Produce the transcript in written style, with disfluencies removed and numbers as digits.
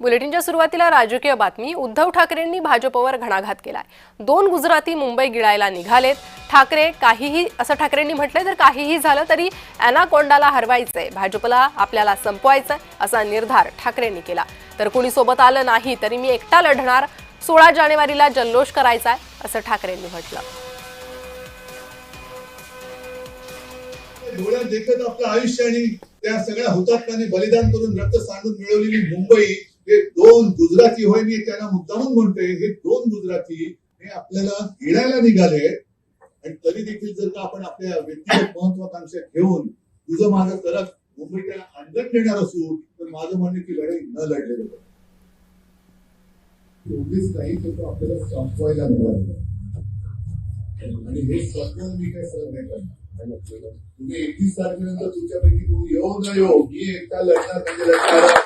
बुलेटिनच्या सुरुवातीला राजकीय बातमी। उद्धव ठाकरेंनी भाजपवर घणाघात केलाय। 2 गुजराती मुंबई गिळायला निघालेत। ठाकरे काहीही असं ठाकरेंनी म्हटलंय, तर काहीही झालं तरी अॅनाकोंडाला हरवायचंय, भाजपला आपल्याला संपवायचंय असा निर्धार ठाकरेंनी केला। तर कोणी सोबत आलं नाही तरी मी एकटा लढणार, 16 जानेवारीला जल्लोष करायचाय असं ठाकरेंनी म्हटलं। डोळ्यात देखत आपलं आयुष्य आणि त्या सगळ्या हुतात्म्यांनी बलिदान करून रक्त सांडून मिळवलेली मुंबई, हे 2 गुजराती होय, मी त्यांना मुद्दामून म्हणतोय, हे 2 गुजराती हे आपल्याला गिळायला निघाले। आणि तरी देखील जर का आपण आपल्या व्यक्तिगत महत्वाकांक्षा घेऊन तुझं माझं करत मुंबई त्याला अंगण देणार असू, तर माझं म्हणणं की लढाई न लढलेलं बरं। एवढीच नाही तर तो आपल्याला संपवायला मिळालं आणि हे स्वप्न मी काय सहन नाही करणार। तुम्ही 31 तारखेनंतर तुमच्यापैकी कोणी येऊ न येऊ, मी एकटा लढणार म्हणजे लढणार।